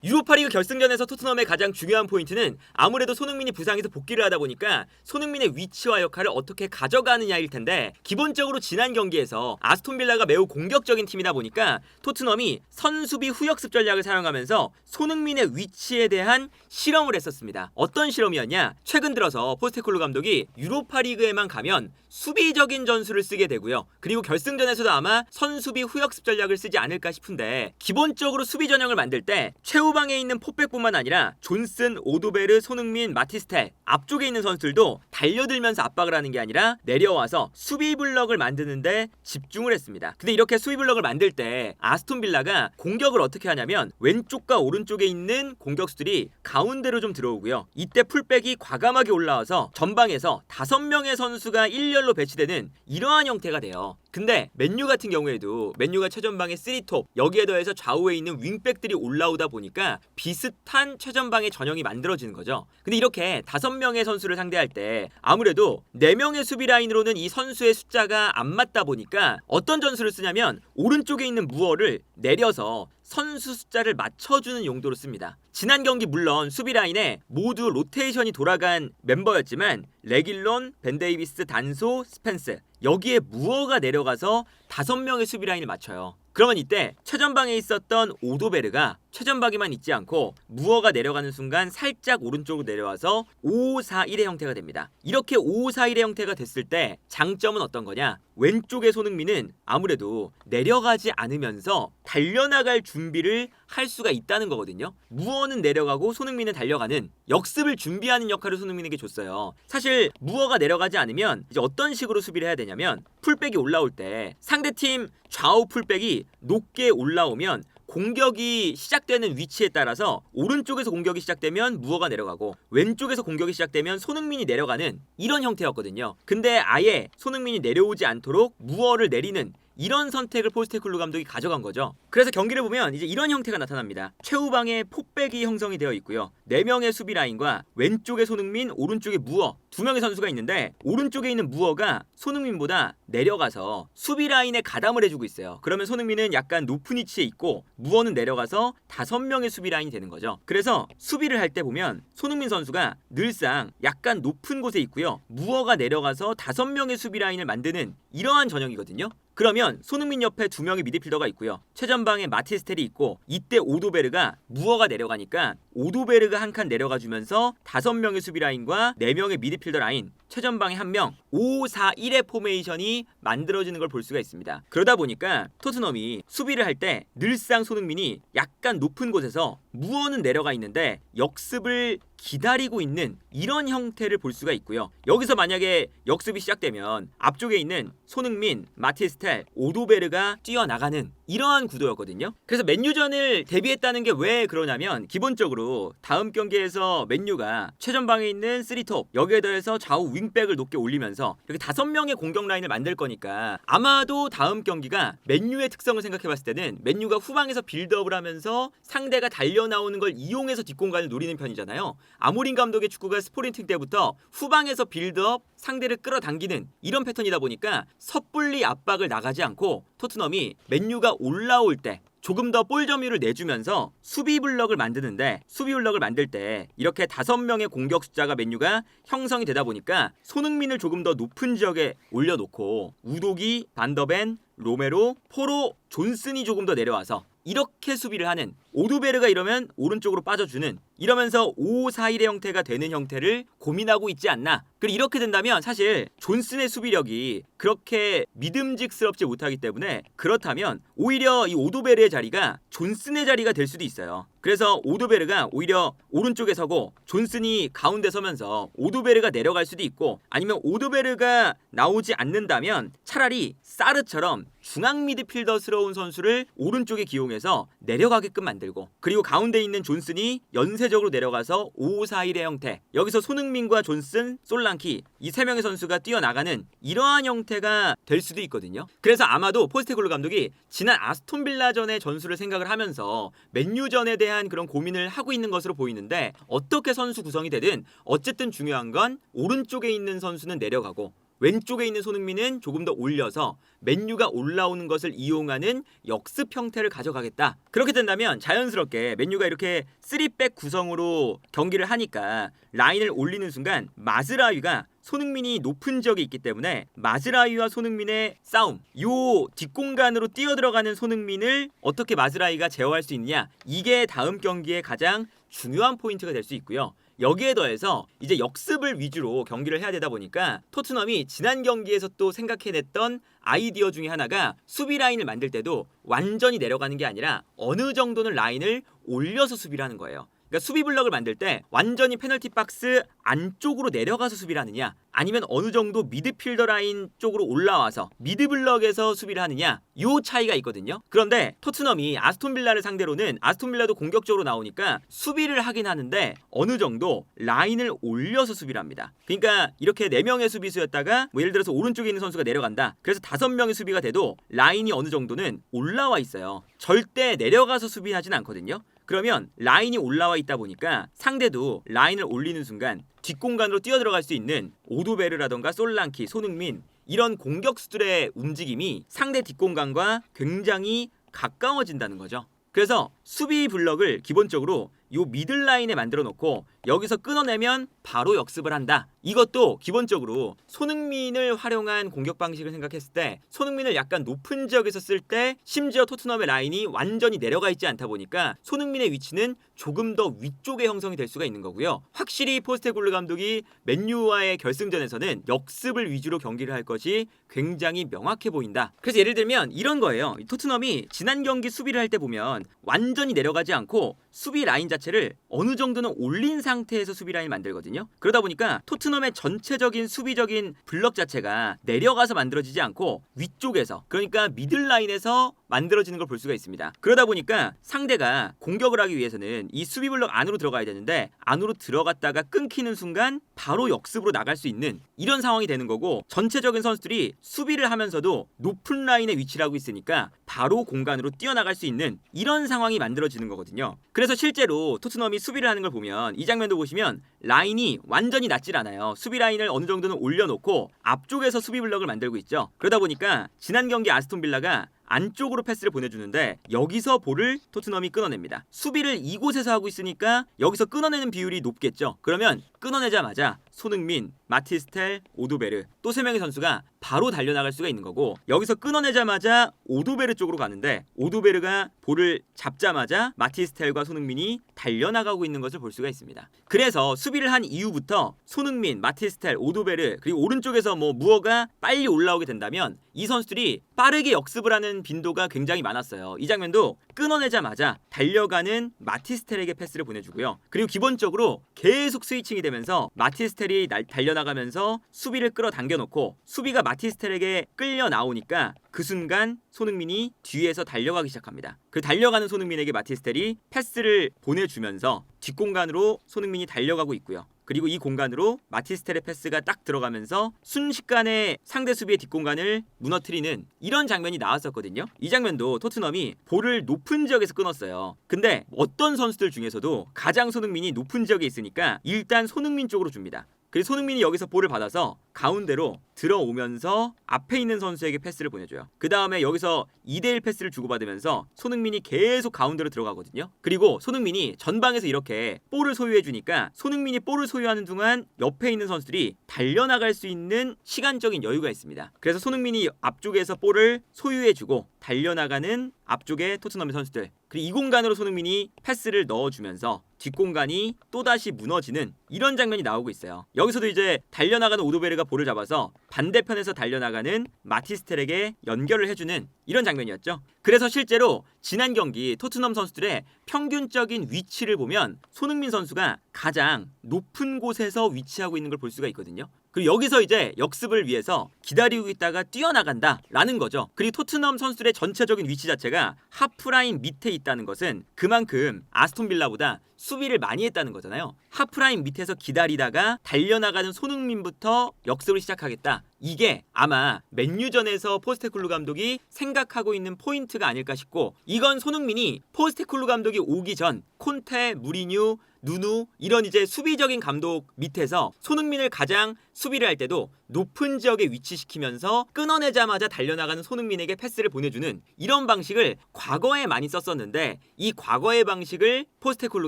유로파리그 결승전에서 토트넘의 가장 중요한 포인트는 아무래도 손흥민이 부상에서 복귀를 하다 보니까 손흥민의 위치와 역할을 어떻게 가져가느냐일 텐데, 기본적으로 지난 경기에서 아스톤빌라가 매우 공격적인 팀이다 보니까 토트넘이 선수비 후역습 전략을 사용하면서 손흥민의 위치에 대한 실험을 했었습니다. 어떤 실험이었냐? 최근 들어서 포스테코글루 감독이 유로파리그에만 가면 수비적인 전술을 쓰게 되고요. 그리고 결승전에서도 아마 선수비 후역습 전략을 쓰지 않을까 싶은데, 기본적으로 수비 전형을 만들 때 최후방에 있는 포백뿐만 아니라 존슨, 오도베르, 손흥민, 마티스텔 앞쪽에 있는 선수들도 달려들면서 압박을 하는 게 아니라 내려와서 수비 블럭을 만드는데 집중을 했습니다. 근데 이렇게 수비 블럭을 만들 때 아스톤 빌라가 공격을 어떻게 하냐면 왼쪽과 오른쪽에 있는 공격수들이 가운데로 좀 들어오고요. 이때 풀백이 과감하게 올라와서 전방에서 5명의 선수가 일렬로 배치되는 이러한 형태가 돼요. 근데 맨유 같은 경우에도 맨유가 최전방에 3톱, 여기에 더해서 좌우에 있는 윙백들이 올라오다 보니까 비슷한 최전방의 전형이 만들어지는 거죠. 근데 이렇게 5명의 선수를 상대할 때 아무래도 4명의 수비 라인으로는 이 선수의 숫자가 안 맞다 보니까 어떤 전술을 쓰냐면 오른쪽에 있는 무어를 내려서 선수 숫자를 맞춰주는 용도로 씁니다. 지난 경기 물론 수비 라인에 모두 로테이션이 돌아간 멤버였지만 레길론, 벤데이비스, 단소, 스펜스, 여기에 무어가 내려가서 5명의 수비 라인을 맞춰요. 그러면 이때 최전방에 있었던 오도베르가 최전방에만 있지 않고 무어가 내려가는 순간 살짝 오른쪽으로 내려와서 5-4-1의 형태가 됩니다. 이렇게 5-4-1의 형태가 됐을 때 장점은 어떤 거냐? 왼쪽의 손흥민은 아무래도 내려가지 않으면서 달려나갈 준비를 할 수가 있다는 거거든요. 무어는 내려가고 손흥민은 달려가는 역습을 준비하는 역할을 손흥민에게 줬어요. 사실 무어가 내려가지 않으면 이제 어떤 식으로 수비를 해야 되냐면, 풀백이 올라올 때 상대팀 좌우 풀백이 높게 올라오면 공격이 시작되는 위치에 따라서 오른쪽에서 공격이 시작되면 무어가 내려가고 왼쪽에서 공격이 시작되면 손흥민이 내려가는 이런 형태였거든요. 근데 아예 손흥민이 내려오지 않도록 무어를 내리는 이런 선택을 포스테코글루 감독이 가져간 거죠. 그래서 경기를 보면 이제 이런 형태가 나타납니다. 최후방에 포백이 형성이 되어 있고요. 4명의 수비 라인과 왼쪽에 손흥민, 오른쪽에 무어 2명의 선수가 있는데, 오른쪽에 있는 무어가 손흥민보다 내려가서 수비 라인에 가담을 해주고 있어요. 그러면 손흥민은 약간 높은 위치에 있고 무어는 내려가서 5명의 수비 라인이 되는 거죠. 그래서 수비를 할 때 보면 손흥민 선수가 늘상 약간 높은 곳에 있고요. 무어가 내려가서 5명의 수비 라인을 만드는 이러한 전형이거든요. 그러면 손흥민 옆에 2명의 미드필더가 있고요. 최전방에 마티스텔이 있고, 이때 오도베르가 무어가 내려가니까 오도베르가 한 칸 내려가주면서 5명의 수비 라인과 4명의 미드필더 라인, 최전방에 1명, 5-4-1의 포메이션이 만들어지는 걸 볼 수가 있습니다. 그러다 보니까 토트넘이 수비를 할 때 늘상 손흥민이 약간 높은 곳에서 무어는 내려가 있는데 역습을 기다리고 있는 이런 형태를 볼 수가 있고요. 여기서 만약에 역습이 시작되면 앞쪽에 있는 손흥민, 마티스텔, 오도베르가 뛰어나가는 이러한 구도였거든요. 그래서 맨유전을 대비했다는 게 왜 그러냐면, 기본적으로 다음 경기에서 맨유가 최전방에 있는 3톱, 여기에 더해서 좌우 윙백을 높게 올리면서 이렇게 5명의 공격 라인을 만들 거니까, 아마도 다음 경기가 맨유의 특성을 생각해봤을 때는 맨유가 후방에서 빌드업을 하면서 상대가 달려나오는 걸 이용해서 뒷공간을 노리는 편이잖아요. 아모린 감독의 축구가 스포린팅 때부터 후방에서 빌드업, 상대를 끌어당기는 이런 패턴이다 보니까 섣불리 압박을 나가지 않고 토트넘이 맨유가 올라올 때 조금 더 볼 점유율을 내주면서 수비 블럭을 만드는데, 수비 블럭을 만들 때 이렇게 5명의 공격 숫자가 맨유가 형성이 되다 보니까 손흥민을 조금 더 높은 지역에 올려놓고 우도기, 반더벤, 로메로, 포로, 존슨이 조금 더 내려와서 이렇게 수비를 하는, 오도베르가 이러면 오른쪽으로 빠져주는, 이러면서 5-4-1의 형태가 되는 형태를 고민하고 있지 않나. 그리고 이렇게 된다면 사실 존슨의 수비력이 그렇게 믿음직스럽지 못하기 때문에, 그렇다면 오히려 이 오도베르의 자리가 존슨의 자리가 될 수도 있어요. 그래서 오도베르가 오히려 오른쪽에 서고 존슨이 가운데 서면서 오도베르가 내려갈 수도 있고, 아니면 오도베르가 나오지 않는다면 차라리 사르처럼 중앙 미드필더스러운 선수를 오른쪽에 기용해서 내려가게끔 만들고, 그리고 가운데 있는 존슨이 연쇄적으로 내려가서 5-4-1의 형태, 여기서 손흥민과 존슨, 솔랑키 이 3명의 선수가 뛰어나가는 이러한 형태가 될 수도 있거든요. 그래서 아마도 포스테코글루 감독이 지난 아스톤 빌라전의 전술을 생각을 하면서 맨유전에 대한 그런 고민을 하고 있는 것으로 보이는데, 어떻게 선수 구성이 되든 어쨌든 중요한 건 오른쪽에 있는 선수는 내려가고 왼쪽에 있는 손흥민은 조금 더 올려서 맨유가 올라오는 것을 이용하는 역습 형태를 가져가겠다. 그렇게 된다면 자연스럽게 맨유가 이렇게 3백 구성으로 경기를 하니까 라인을 올리는 순간 마즈라위가 손흥민이 높은 지역에 있기 때문에 마즈라위와 손흥민의 싸움, 요 뒷공간으로 뛰어들어가는 손흥민을 어떻게 마즈라위가 제어할 수 있느냐, 이게 다음 경기의 가장 중요한 포인트가 될 수 있고요. 여기에 더해서 이제 역습을 위주로 경기를 해야 되다 보니까 토트넘이 지난 경기에서 또 생각해냈던 아이디어 중에 하나가 수비 라인을 만들 때도 완전히 내려가는 게 아니라 어느 정도는 라인을 올려서 수비를 하는 거예요. 그러니까 수비 블럭을 만들 때 완전히 페널티 박스 안쪽으로 내려가서 수비를 하느냐, 아니면 어느 정도 미드필더 라인 쪽으로 올라와서 미드 블럭에서 수비를 하느냐, 요 차이가 있거든요. 그런데 토트넘이 아스톤 빌라를 상대로는 아스톤 빌라도 공격적으로 나오니까 수비를 하긴 하는데 어느 정도 라인을 올려서 수비를 합니다. 그러니까 이렇게 4명의 수비수였다가 뭐 예를 들어서 오른쪽에 있는 선수가 내려간다. 그래서 5명의 수비가 돼도 라인이 어느 정도는 올라와 있어요. 절대 내려가서 수비하진 않거든요. 그러면 라인이 올라와 있다 보니까 상대도 라인을 올리는 순간 뒷공간으로 뛰어들어갈 수 있는 오도베르라던가 솔랑키, 손흥민, 이런 공격수들의 움직임이 상대 뒷공간과 굉장히 가까워진다는 거죠. 그래서 수비 블럭을 기본적으로 요 미들라인에 만들어 놓고 여기서 끊어내면 바로 역습을 한다. 이것도 기본적으로 손흥민을 활용한 공격 방식을 생각했을 때 손흥민을 약간 높은 지역에서 쓸 때 심지어 토트넘의 라인이 완전히 내려가 있지 않다 보니까 손흥민의 위치는 조금 더 위쪽에 형성이 될 수가 있는 거고요. 확실히 포스테코글루 감독이 맨유와의 결승전에서는 역습을 위주로 경기를 할 것이 굉장히 명확해 보인다. 그래서 예를 들면 이런 거예요. 토트넘이 지난 경기 수비를 할 때 보면 완전히 내려가지 않고 수비 라인 자체를 어느 정도는 올린 상태에서 수비 라인 만들거든요. 그러다 보니까 토트넘의 전체적인 수비적인 블럭 자체가 내려가서 만들어지지 않고 위쪽에서, 그러니까 미들 라인에서 만들어지는 걸 볼 수가 있습니다. 그러다 보니까 상대가 공격을 하기 위해서는 이 수비 블럭 안으로 들어가야 되는데 안으로 들어갔다가 끊기는 순간 바로 역습으로 나갈 수 있는 이런 상황이 되는 거고, 전체적인 선수들이 수비를 하면서도 높은 라인에 위치를 하고 있으니까 바로 공간으로 뛰어나갈 수 있는 이런 상황이 만들어지는 거거든요. 그래서 실제로 토트넘이 수비를 하는 걸 보면 이 장면도 보시면 라인이 완전히 낮질 않아요. 수비 라인을 어느 정도는 올려놓고 앞쪽에서 수비 블럭을 만들고 있죠. 그러다 보니까 지난 경기 아스톤 빌라가 안쪽으로 패스를 보내주는데 여기서 볼을 토트넘이 끊어냅니다. 수비를 이곳에서 하고 있으니까 여기서 끊어내는 비율이 높겠죠. 그러면 끊어내자마자 손흥민, 마티스텔, 오도베르 또 3명의 선수가 바로 달려나갈 수가 있는 거고, 여기서 끊어내자마자 오도베르 쪽으로 가는데 오도베르가 볼을 잡자마자 마티스텔과 손흥민이 달려나가고 있는 것을 볼 수가 있습니다. 그래서 수비를 한 이후부터 손흥민, 마티스텔, 오도베르 그리고 오른쪽에서 무어가 빨리 올라오게 된다면 이 선수들이 빠르게 역습을 하는 빈도가 굉장히 많았어요. 이 장면도 끊어내자마자 달려가는 마티스텔에게 패스를 보내주고요. 그리고 기본적으로 계속 스위칭이 되면서 마티스텔이 달려나가면서 수비를 끌어당겨 놓고 수비가 마티스텔에게 끌려 나오니까 그 순간 손흥민이 뒤에서 달려가기 시작합니다. 그 달려가는 손흥민에게 마티스텔이 패스를 보내주면서 뒷공간으로 손흥민이 달려가고 있고요. 그리고 이 공간으로 마티스텔의 패스가 딱 들어가면서 순식간에 상대 수비의 뒷공간을 무너뜨리는 이런 장면이 나왔었거든요. 이 장면도 토트넘이 볼을 높은 지역에서 끊었어요. 근데 어떤 선수들 중에서도 가장 손흥민이 높은 지역에 있으니까 일단 손흥민 쪽으로 줍니다. 그리고 손흥민이 여기서 볼을 받아서 가운데로 들어오면서 앞에 있는 선수에게 패스를 보내줘요. 그 다음에 여기서 2대1 패스를 주고받으면서 손흥민이 계속 가운데로 들어가거든요. 그리고 손흥민이 전방에서 이렇게 볼을 소유해주니까 손흥민이 볼을 소유하는 동안 옆에 있는 선수들이 달려나갈 수 있는 시간적인 여유가 있습니다. 그래서 손흥민이 앞쪽에서 볼을 소유해주고 달려나가는 앞쪽의 토트넘의 선수들, 그리고 이 공간으로 손흥민이 패스를 넣어주면서 뒷공간이 또다시 무너지는 이런 장면이 나오고 있어요. 여기서도 이제 달려나가는 오도베르가 볼을 잡아서 반대편에서 달려나가는 마티스텔에게 연결을 해주는 이런 장면이었죠. 그래서 실제로 지난 경기 토트넘 선수들의 평균적인 위치를 보면 손흥민 선수가 가장 높은 곳에서 위치하고 있는 걸 볼 수가 있거든요. 그리고 여기서 이제 역습을 위해서 기다리고 있다가 뛰어나간다라는 거죠. 그리고 토트넘 선수들의 전체적인 위치 자체가 하프라인 밑에 있다는 것은 그만큼 아스톤 빌라보다 수비를 많이 했다는 거잖아요. 하프라인 밑에서 기다리다가 달려나가는 손흥민부터 역습을 시작하겠다. 이게 아마 맨유전에서 포스테코글루 감독이 생각하고 있는 포인트가 아닐까 싶고, 이건 손흥민이 포스테코글루 감독이 오기 전 콘테, 무리뉴, 누누 이런 이제 수비적인 감독 밑에서 손흥민을 가장 수비를 할 때도 높은 지역에 위치시키면서 끊어내자마자 달려나가는 손흥민에게 패스를 보내주는 이런 방식을 과거에 많이 썼었는데 이 과거의 방식을 포스테코글루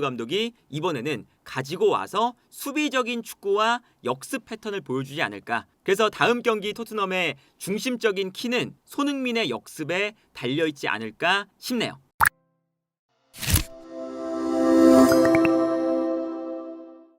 감독이 이번에는 가지고 와서 수비적인 축구와 역습 패턴을 보여주지 않을까. 그래서 다음 경기 토트넘의 중심적인 키는 손흥민의 역습에 달려있지 않을까 싶네요.